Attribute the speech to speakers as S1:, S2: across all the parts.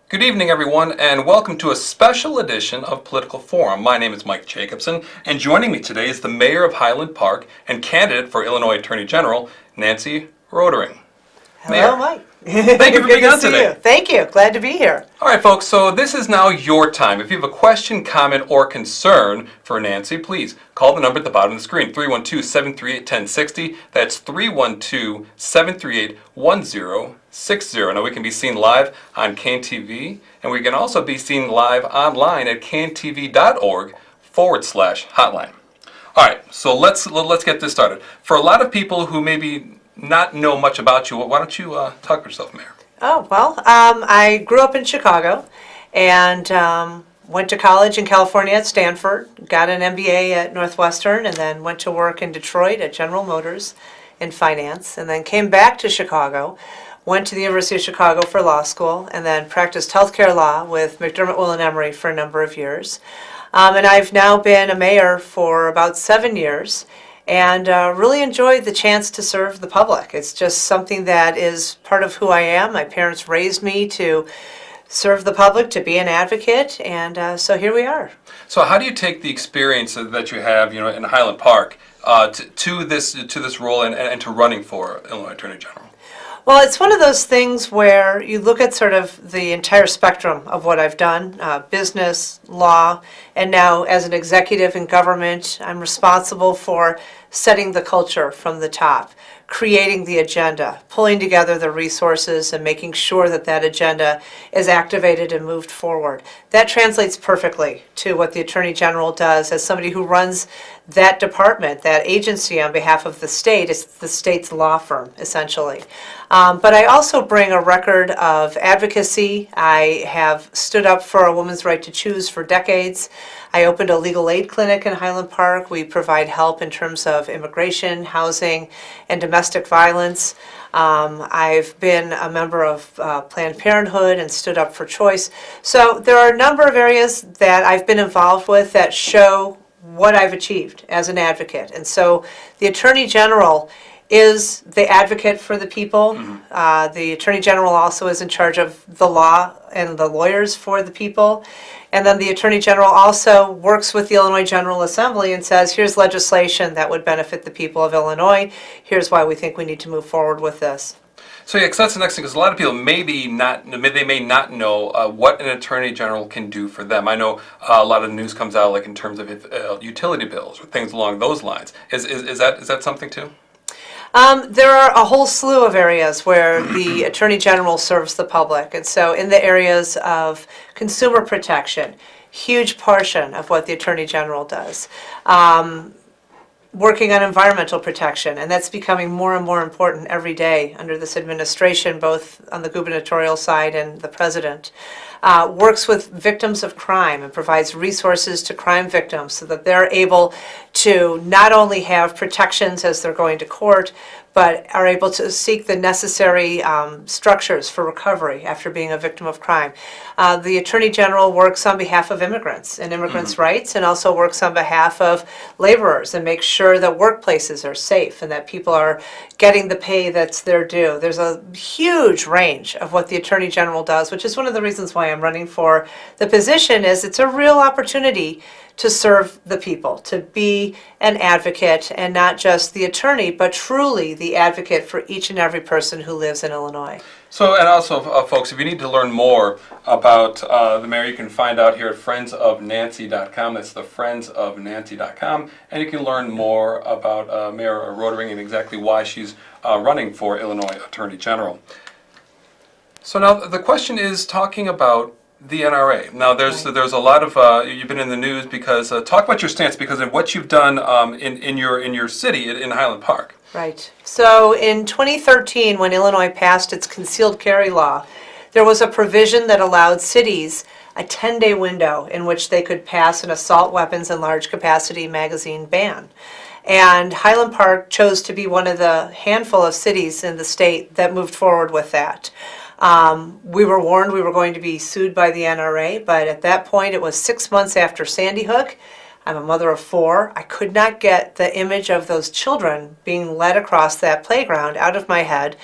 S1: Good evening, everyone, and welcome to a special edition of Political Forum. My name is Mike Jacobson, and joining me today is the mayor of Highland Park and candidate for Illinois Attorney General, Nancy Rotering.
S2: Hello, Mike.
S1: Thank you for being on today.
S2: Thank you. Glad to be here.
S1: All right, folks, so this is now your time. If you have a question, comment, or concern for Nancy, please call the number at the bottom of the screen, 312-738-1060. That's 312-738-1060. Now, we can be seen live on KNTV, and we can also be seen live online at knTV.org/hotline. All right, so let's get this started. For a lot of people who maybe not know much about you, why don't you talk for yourself, Mayor?
S2: Oh, well, I grew up in Chicago and went to college in California at Stanford, got an MBA at Northwestern, and then went to work in Detroit at General Motors in finance, and then came back to Chicago, went to the University of Chicago for law school, and then practiced healthcare law with McDermott, Will & Emery for a number of years. And I've now been a mayor for about 7 years, and really enjoyed the chance to serve the public. It's just something that is part of who I am. My parents raised me to serve the public, to be an advocate, and so here we are.
S1: So how do you take the experience that you have, in Highland Park to this role and to running for Illinois Attorney General?
S2: Well, it's one of those things where you look at sort of the entire spectrum of what I've done, business, law, and now as an executive in government, I'm responsible for setting the culture from the top, creating the agenda, pulling together the resources, and making sure that that agenda is activated and moved forward. That translates perfectly to what the Attorney General does as somebody who runs that department, that agency on behalf of the state. It's the state's law firm, essentially. But I also bring a record of advocacy. I have stood up for a woman's right to choose for decades. I opened a legal aid clinic in Highland Park. We provide help in terms of immigration, housing, and domestic violence. I've been a member of Planned Parenthood and stood up for choice. So there are a number of areas that I've been involved with that show what I've achieved as an advocate. And so the Attorney General is the advocate for the people. The Attorney General also is in charge of the law and the lawyers for the people. And then the Attorney General also works with the Illinois General Assembly and says, here's legislation that would benefit the people of Illinois. Here's why we think we need to move forward with this.
S1: So yeah, 'cause that's the next thing, because a lot of people may not know what an attorney general can do for them. I know a lot of the news comes out like in terms of utility bills or things along those lines. Is that something too?
S2: There are a whole slew of areas where the Attorney General serves the public. And so in the areas of consumer protection, huge portion of what the Attorney General does. Working on environmental protection, and that's becoming more and more important every day under this administration, both on the gubernatorial side and the president. Works with victims of crime and provides resources to crime victims so that they're able to not only have protections as they're going to court, but are able to seek the necessary structures for recovery after being a victim of crime. The Attorney General works on behalf of immigrants and immigrants' rights, and also works on behalf of laborers and makes sure that workplaces are safe and that people are getting the pay that's their due. There's a huge range of what the Attorney General does, which is one of the reasons why I'm running for the position. Is it's a real opportunity to serve the people, to be an advocate, and not just the attorney, but truly the advocate for each and every person who lives in Illinois.
S1: So, and also, folks, if you need to learn more about the mayor, you can find out here at friendsofnancy.com. That's the friendsofnancy.com. And you can learn more about Mayor Rotering and exactly why she's running for Illinois Attorney General. So now the question is talking about the NRA. Now, there's a lot of you've been in the news because talk about your stance because of what you've done in your city in Highland Park.
S2: Right. So in 2013, when Illinois passed its concealed carry law, there was a provision that allowed cities a 10-day window in which they could pass an assault weapons and large capacity magazine ban. And Highland Park chose to be one of the handful of cities in the state that moved forward with that. We were warned we were going to be sued by the NRA, but at that point it was 6 months after Sandy Hook. I'm a mother of 4. I could not get the image of those children being led across that playground out of my head.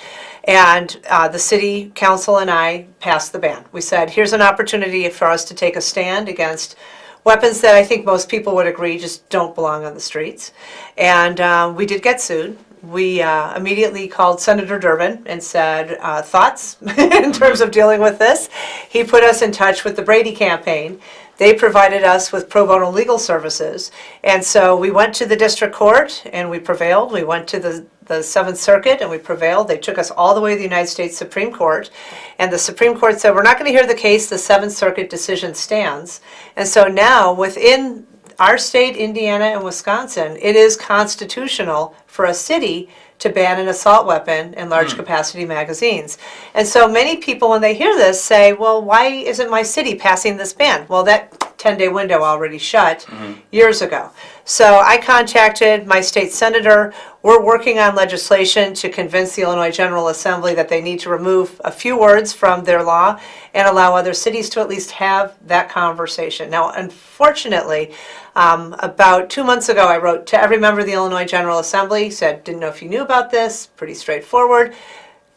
S2: And the city council and I passed the ban. We said, here's an opportunity for us to take a stand against weapons that I think most people would agree just don't belong on the streets. And we did get sued. We immediately called Senator Durbin and said, thoughts in terms of dealing with this. He put us in touch with the Brady campaign. They provided us with pro bono legal services. And so we went to the district court and we prevailed. We went to the Seventh Circuit and we prevailed. They took us all the way to the United States Supreme Court. And the Supreme Court said, we're not going to hear the case. The Seventh Circuit decision stands. And so now within our state, Indiana and Wisconsin, it is constitutional for a city to ban an assault weapon in large capacity magazines. And so many people, when they hear this, say, well, why isn't my city passing this ban? Well, that 10-day window already shut years ago. So I contacted my state senator. We're working on legislation to convince the Illinois General Assembly that they need to remove a few words from their law and allow other cities to at least have that conversation. Now, unfortunately, about 2 months ago, I wrote to every member of the Illinois General Assembly, said, didn't know if you knew about this, pretty straightforward.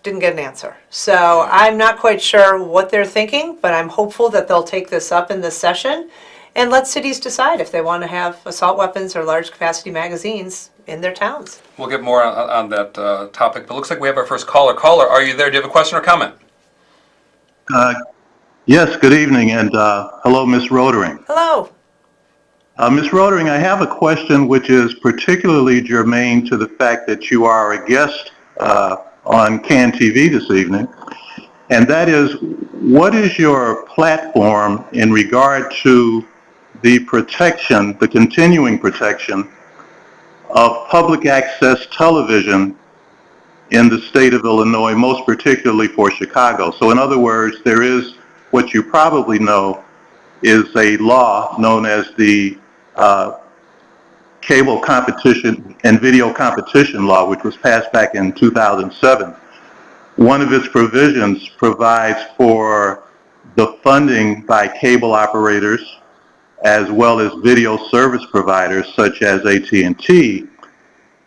S2: Didn't get an answer. So I'm not quite sure what they're thinking, but I'm hopeful that they'll take this up in this session and let cities decide if they want to have assault weapons or large capacity magazines in their towns.
S1: We'll get more on that topic, but it looks like we have our first caller. Caller, are you there? Do you have a question or comment?
S3: Yes, good evening, and hello, Ms. Rotering.
S2: Hello.
S3: Ms. Rotering, I have a question which is particularly germane to the fact that you are a guest on CAN TV this evening, and that is, what is your platform in regard to the protection, the continuing protection of public access television in the state of Illinois, most particularly for Chicago? So in other words, there is what you probably know is a law known as the Cable Competition and Video Competition Law, which was passed back in 2007. One of its provisions provides for the funding by cable operators as well as video service providers such as AT&T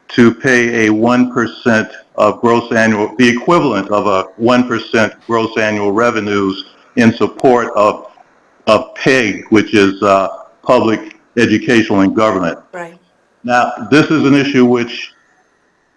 S3: to pay a 1% of gross annual, the equivalent of a 1% gross annual revenues in support of PEG, which is public, educational, and government.
S2: Right.
S3: Now, this is an issue which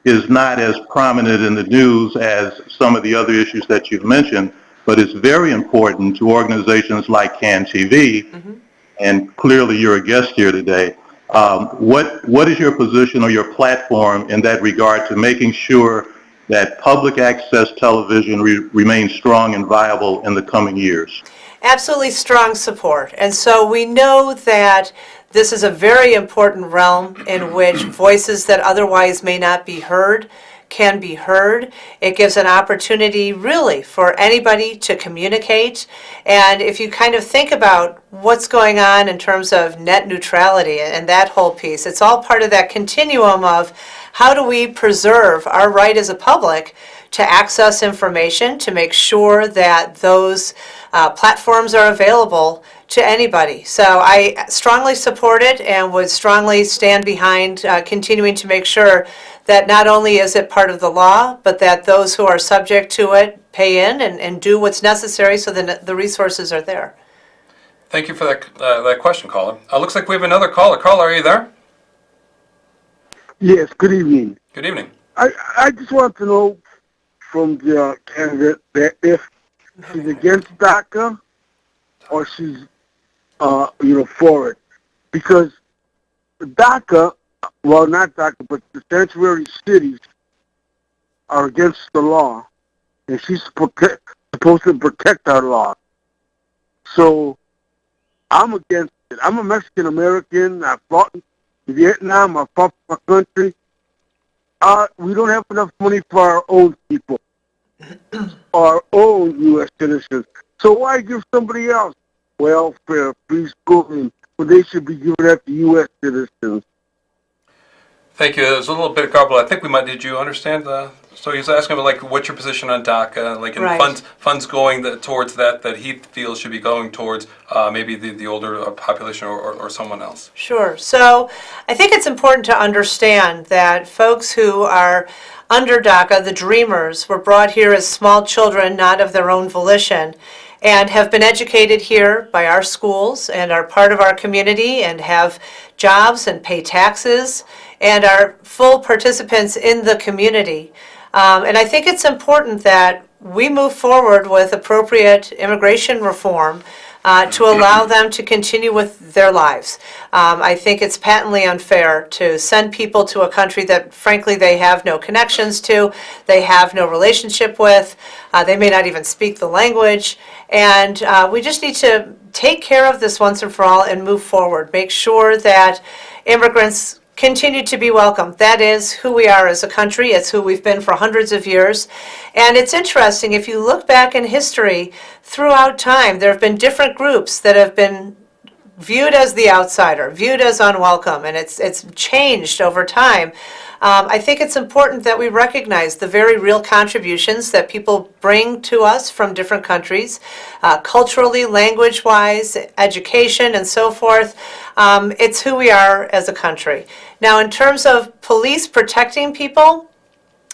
S3: is not as prominent in the news as some of the other issues that you've mentioned, but it's very important to organizations like CAN TV, and clearly you're a guest here today. What is your position or your platform in that regard to making sure that public access television remains strong and viable in the coming years?
S2: Absolutely strong support. And so we know that this is a very important realm in which voices that otherwise may not be heard can be heard. It gives an opportunity really for anybody to communicate. And if you kind of think about what's going on in terms of net neutrality and that whole piece, it's all part of that continuum of how do we preserve our right as a public to access information, to make sure that those platforms are available to anybody. So I strongly support it and would strongly stand behind continuing to make sure that not only is it part of the law, but that those who are subject to it pay in and do what's necessary so that the resources are there.
S1: Thank you for that question, caller. Looks like we have another caller. Caller, are you there?
S4: Yes, good evening.
S1: Good evening.
S4: I just want to know from the candidate that if she's against DACA or she's, for it. Because DACA, well, not DACA, but the sanctuary cities are against the law, and she's supposed to protect our law. So I'm against it. I'm a Mexican American. I fought in Vietnam. I fought for my country. We don't have enough money for our own people, our own U.S. citizens. So why give somebody else welfare, free schooling, when they should be giving that to U.S. citizens?
S1: Thank you. There's a little bit of garble. I think did you understand So he's asking about like what's your position on DACA, like in
S2: Right.
S1: funds going towards that he feels should be going towards maybe the older population or someone else.
S2: Sure. So I think it's important to understand that folks who are under DACA, the Dreamers, were brought here as small children, not of their own volition, and have been educated here by our schools and are part of our community and have jobs and pay taxes and are full participants in the community. And I think it's important that we move forward with appropriate immigration reform to allow them to continue with their lives. I think it's patently unfair to send people to a country that, frankly, they have no connections to, they have no relationship with, they may not even speak the language, and we just need to take care of this once and for all and move forward. Make sure that immigrants continue to be welcome. That is who we are as a country. It's who we've been for hundreds of years. And it's interesting, if you look back in history, throughout time, there have been different groups that have been viewed as the outsider, viewed as unwelcome, and it's changed over time. I think it's important that we recognize the very real contributions that people bring to us from different countries, culturally, language-wise, education, and so forth. It's who we are as a country. Now, in terms of police protecting people,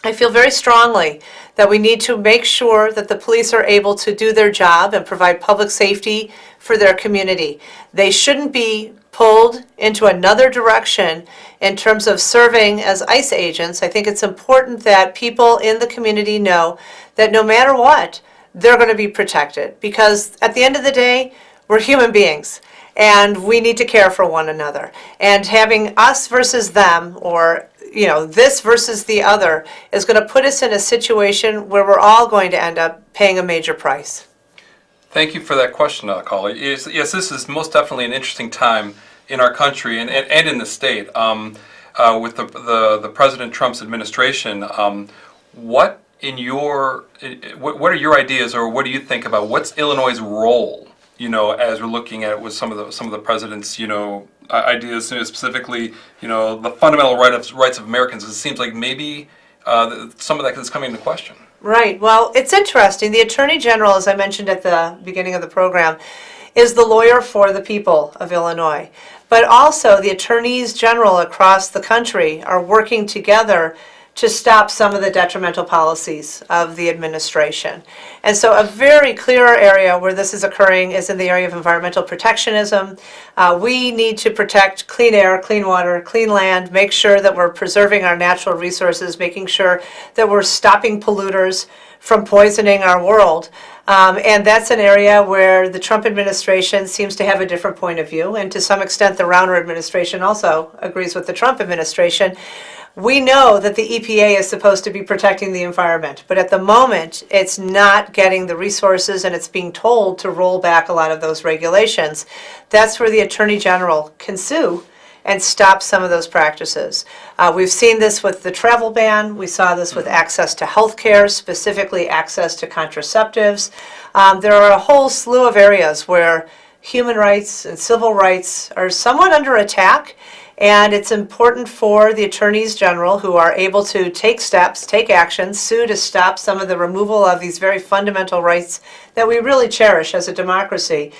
S2: I feel very strongly that we need to make sure that the police are able to do their job and provide public safety for their community. They shouldn't be pulled into another direction in terms of serving as ICE agents. I think it's important that people in the community know that no matter what, they're going to be protected, because at the end of the day, we're human beings and we need to care for one another. And having us versus them, or this versus the other, is going to put us in a situation where we're all going to end up paying a major price.
S1: Thank you for that question, caller. Yes, this is most definitely an interesting time in our country and in the state. With the President Trump's administration, what are your ideas, or what do you think about what's Illinois' role? As we're looking at it with some of the president's ideas, specifically the fundamental rights of Americans. It seems like maybe some of that is coming into question.
S2: Right. Well, it's interesting. The Attorney General, as I mentioned at the beginning of the program, is the lawyer for the people of Illinois. But also the attorneys general across the country are working together to stop some of the detrimental policies of the administration. And so a very clear area where this is occurring is in the area of environmental protectionism. We need to protect clean air, clean water, clean land, make sure that we're preserving our natural resources, making sure that we're stopping polluters from poisoning our world. And that's an area where the Trump administration seems to have a different point of view, and to some extent the Rauner administration also agrees with the Trump administration. We know that the EPA is supposed to be protecting the environment, but at the moment it's not getting the resources, and it's being told to roll back a lot of those regulations. That's where the Attorney General can sue and stop some of those practices. We've seen this with the travel ban. We saw this with access to health care, specifically access to contraceptives. There are a whole slew of areas where human rights and civil rights are somewhat under attack, and it's important for the attorneys general, who are able to take steps, take action, sue to stop some of the removal of these very fundamental rights that we really cherish as a democracy.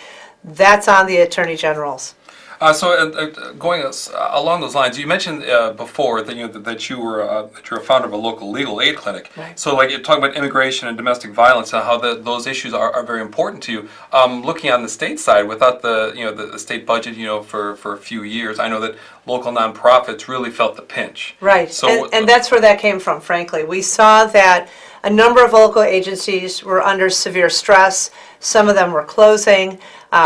S2: That's on the attorney generals.
S1: Going along those lines, you mentioned before that that you were a founder of a local legal aid clinic.
S2: Right.
S1: So, like, you're talking about immigration and domestic violence and how those issues are very important to you. Looking on the state side, without the state budget, for a few years, I know that local nonprofits really felt the pinch.
S2: Right.
S1: So,
S2: and that's where that came from, frankly. We saw that a number of local agencies were under severe stress. Some of them were closing.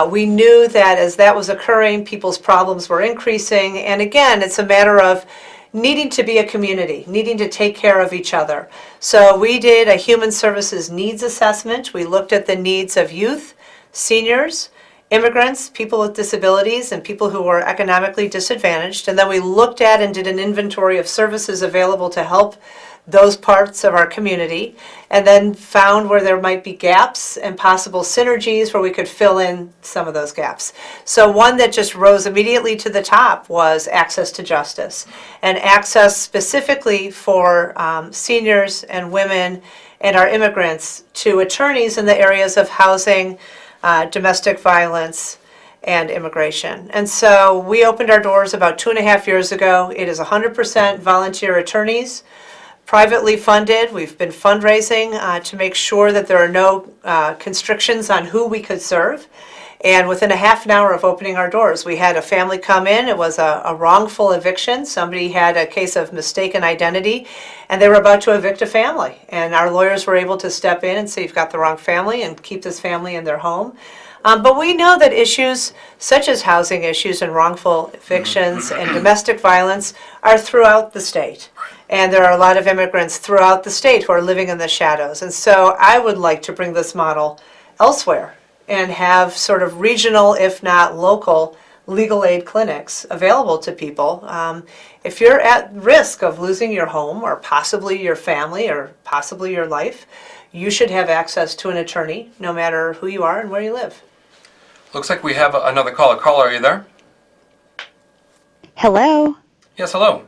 S2: We knew that as that was occurring, people's problems were increasing. And again, it's a matter of needing to be a community, needing to take care of each other. So we did a human services needs assessment. We looked at the needs of youth, seniors, immigrants, people with disabilities, and people who were economically disadvantaged. And then we looked at and did an inventory of services available to help those parts of our community, and then found where there might be gaps and possible synergies where we could fill in some of those gaps. So one that just rose immediately to the top was access to justice, and access specifically for seniors and women and our immigrants to attorneys in the areas of housing, domestic violence, and immigration. And so we opened our doors about 2.5 years ago. It is 100% volunteer attorneys, privately funded. We've been fundraising to make sure that there are no constrictions on who we could serve. And within a half an hour of opening our doors, we had a family come in. It was a wrongful eviction. Somebody had a case of mistaken identity, and they were about to evict a family. And our lawyers were able to step in and say, you've got the wrong family, and keep this family in their home. But we know that issues such as housing issues and wrongful evictions and domestic violence are throughout the state. And there are a lot of immigrants throughout the state who are living in the shadows. And so I would like to bring this model elsewhere and have sort of regional, if not local, legal aid clinics available to people. If you're at risk of losing your home or possibly your family or possibly your life, you should have access to an attorney no matter who you are and where you live.
S1: Looks like we have another caller. Caller, are you there?
S5: Hello.
S1: Yes, hello.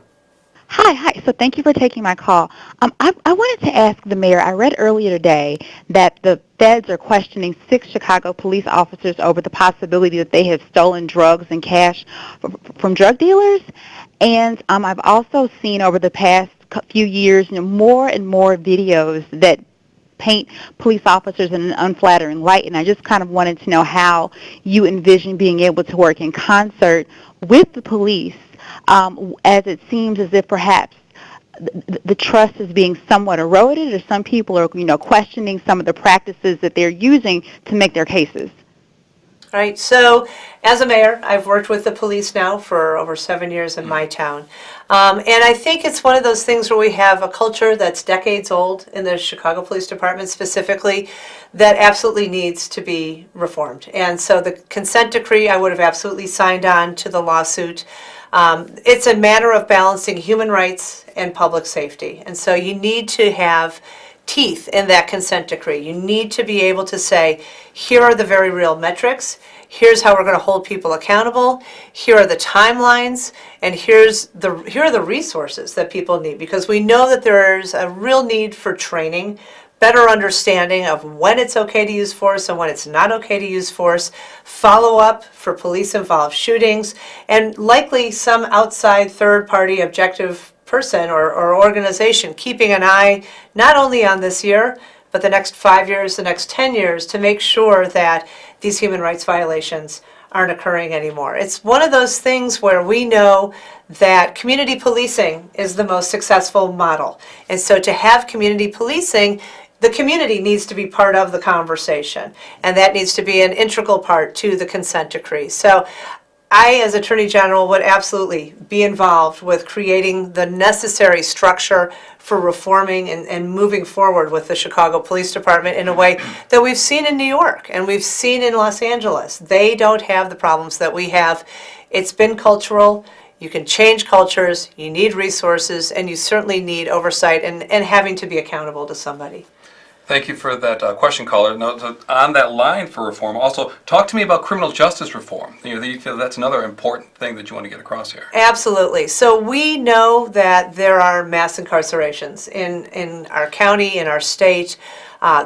S5: Hi. So thank you for taking my call. I wanted to ask the mayor, I read earlier today that the feds are questioning 6 Chicago police officers over the possibility that they have stolen drugs and cash from drug dealers. And I've also seen over the past few years, more and more videos that paint police officers in an unflattering light, and I just kind of wanted to know how you envision being able to work in concert with the police, as it seems as if perhaps the trust is being somewhat eroded, or some people are, questioning some of the practices that they're using to make their cases.
S2: Right. So as a mayor, I've worked with the police now for over 7 years in my town. And I think it's one of those things where we have a culture that's decades old in the Chicago Police Department specifically that absolutely needs to be reformed. And so the consent decree, I would have absolutely signed on to the lawsuit. It's a matter of balancing human rights and public safety. And so you need to have teeth in that consent decree. You need to be able to say, here are the very real metrics, here's how we're going to hold people accountable, here are the timelines, and here are the resources that people need, because we know that there's a real need for training, better understanding of when it's okay to use force and when it's not okay to use force, follow up for police-involved shootings, and likely some outside third-party objective person or organization keeping an eye not only on this year, but the next 5 years, the next 10 years, to make sure that these human rights violations aren't occurring anymore. It's one of those things where we know that community policing is the most successful model. And so to have community policing, the community needs to be part of the conversation, and that needs to be an integral part to the consent decree. So I, as Attorney General, would absolutely be involved with creating the necessary structure for reforming and moving forward with the Chicago Police Department in a way that we've seen in New York and we've seen in Los Angeles. They don't have the problems that we have. It's been cultural. You can change cultures, you need resources, and you certainly need oversight and having to be accountable to somebody.
S1: Thank you for that question, caller. Now, so on that line for reform, also talk to me about criminal justice reform. You feel that's another important thing that you want to get across here.
S2: Absolutely. So we know that there are mass incarcerations in our county, in our state.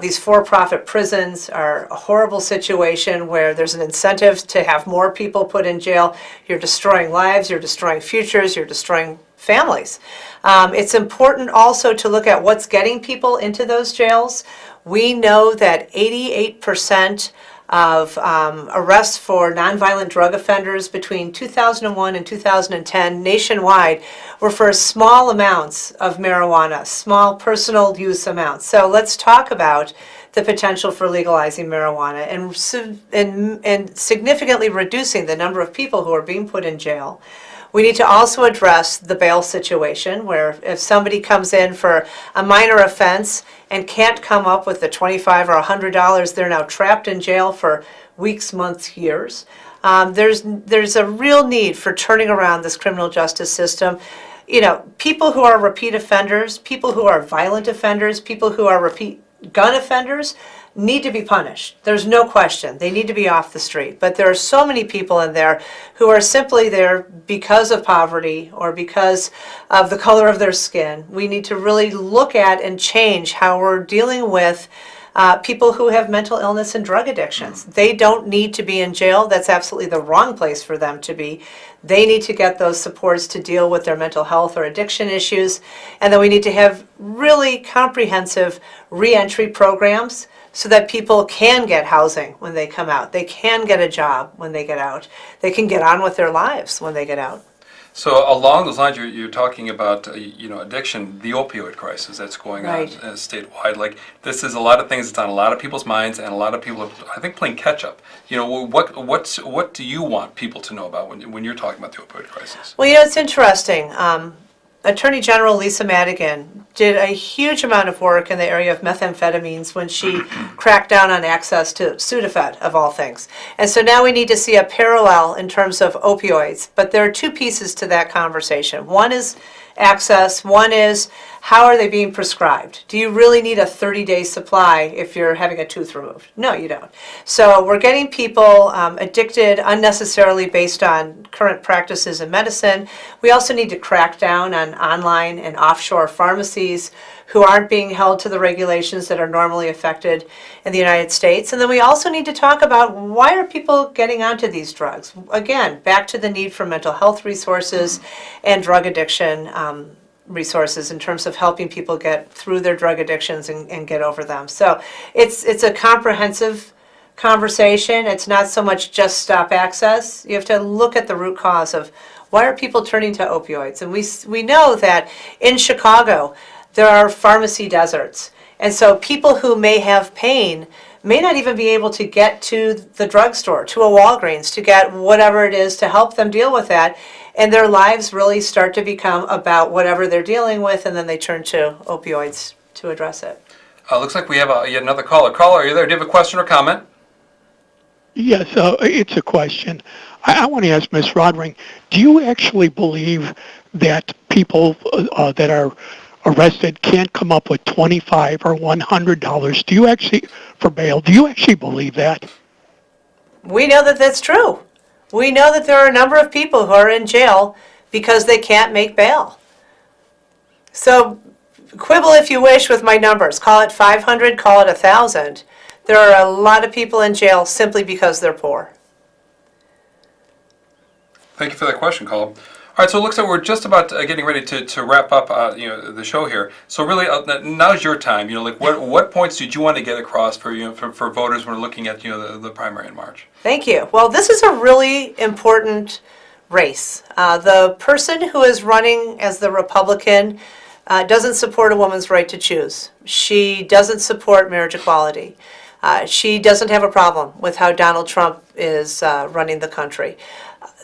S2: These for-profit prisons are a horrible situation where there's an incentive to have more people put in jail. You're destroying lives, you're destroying futures, you're destroying families. It's important also to look at what's getting people into those jails. We know that 88% of arrests for nonviolent drug offenders between 2001 and 2010 nationwide were for small amounts of marijuana, small personal use amounts. So let's talk about the potential for legalizing marijuana and significantly reducing the number of people who are being put in jail. We need to also address the bail situation, where if somebody comes in for a minor offense and can't come up with the $25 or $100, they're now trapped in jail for weeks, months, years. There's a real need for turning around this criminal justice system. people who are repeat offenders, people who are violent offenders, people who are repeat gun offenders need to be punished. There's no question. They need to be off the street. But there are so many people in there who are simply there because of poverty or because of the color of their skin. We need to really look at and change how we're dealing with people who have mental illness and drug addictions. They don't need to be in jail. That's absolutely the wrong place for them to be. They need to get those supports to deal with their mental health or addiction issues. And then we need to have really comprehensive reentry programs so that people can get housing when they come out. They can get a job when they get out. They can get on with their lives when they get out.
S1: So along those lines, you're talking about addiction, the opioid crisis that's going on
S2: Right.
S1: statewide. Like, this is a lot of things that's on a lot of people's minds, and a lot of people are, I think, playing catch up. What do you want people to know about when you're talking about the opioid crisis?
S2: Well, it's interesting. Attorney General Lisa Madigan did a huge amount of work in the area of methamphetamines when she cracked down on access to Sudafed, of all things. And so now we need to see a parallel in terms of opioids. But there are two pieces to that conversation. One is access. One is, how are they being prescribed? Do you really need a 30-day supply if you're having a tooth removed? No, you don't. So we're getting people addicted unnecessarily based on current practices in medicine. We also need to crack down on online and offshore pharmacies who aren't being held to the regulations that are normally affected in the United States. And then we also need to talk about, why are people getting onto these drugs? Again, back to the need for mental health resources and drug addiction resources in terms of helping people get through their drug addictions and get over them. So it's a comprehensive conversation. It's not so much just stop access. You have to look at the root cause of, why are people turning to opioids? And we know that in Chicago, there are pharmacy deserts. And so people who may have pain may not even be able to get to the drugstore, to a Walgreens, to get whatever it is to help them deal with that. And their lives really start to become about whatever they're dealing with, and then they turn to opioids to address it.
S1: Looks like we have yet another caller. Caller, are you there? Do you have a question or comment?
S6: Yes, it's a question. I want to ask Ms. Rotering, do you actually believe that people that are arrested can't come up with $25 or $100? Do you actually, for bail, do you actually believe that?
S2: We know that that's true. We know that there are a number of people who are in jail because they can't make bail. So quibble if you wish with my numbers. Call it 500, call it 1,000. There are a lot of people in jail simply because they're poor.
S1: Thank you for that question, caller. All right, so it looks like we're just about getting ready to wrap up, the show here. So really, now's your time. What points did you want to get across for voters when we're looking at the primary in March?
S2: Thank you. Well, this is a really important race. The person who is running as the Republican doesn't support a woman's right to choose. She doesn't support marriage equality. She doesn't have a problem with how Donald Trump is running the country.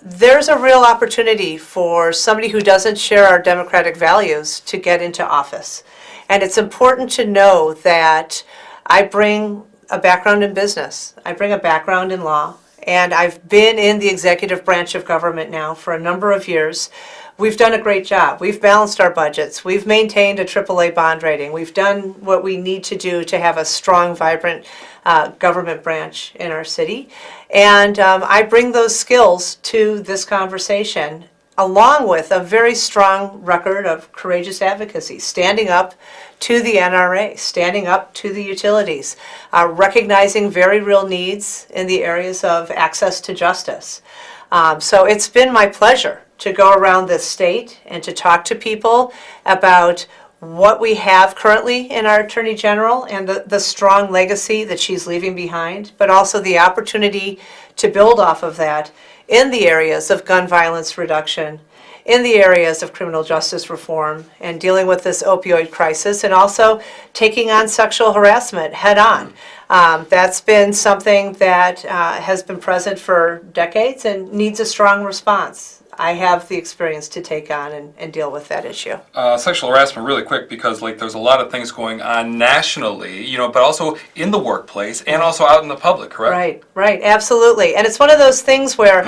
S2: There's a real opportunity for somebody who doesn't share our democratic values to get into office. And it's important to know that I bring a background in business. I bring a background in law. And I've been in the executive branch of government now for a number of years. We've done a great job. We've balanced our budgets. We've maintained a AAA bond rating. We've done what we need to do to have a strong, vibrant government branch in our city. And I bring those skills to this conversation, along with a very strong record of courageous advocacy, standing up to the NRA, standing up to the utilities, recognizing very real needs in the areas of access to justice. So it's been my pleasure to go around this state and to talk to people about what we have currently in our Attorney General and the strong legacy that she's leaving behind, but also the opportunity to build off of that in the areas of gun violence reduction, in the areas of criminal justice reform, and dealing with this opioid crisis, and also taking on sexual harassment head on. That's been something that has been present for decades and needs a strong response. I have the experience to take on and deal with that issue.
S1: Sexual harassment, really quick, because like there's a lot of things going on nationally, but also in the workplace and also out in the public, correct?
S2: Right, absolutely. And it's one of those things where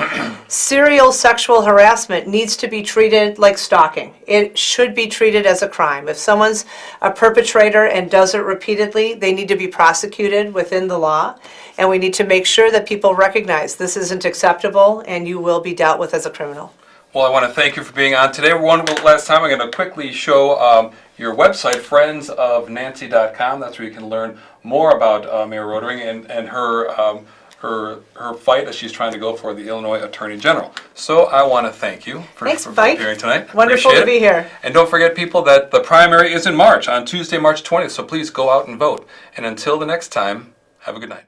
S2: serial sexual harassment needs to be treated like stalking. It should be treated as a crime. If someone's a perpetrator and does it repeatedly, they need to be prosecuted within the law. And we need to make sure that people recognize this isn't acceptable and you will be dealt with as a criminal.
S1: Well, I want to thank you for being on today. One last time, I'm going to quickly show your website, friendsofnancy.com. That's where you can learn more about Mayor Rotering and her fight as she's trying to go for the Illinois Attorney General. So I want to thank you for appearing tonight.
S2: Wonderful to be here.
S1: And don't forget, people, that the primary is in March, on Tuesday, March 20th. So please go out and vote. And until the next time, have a good night.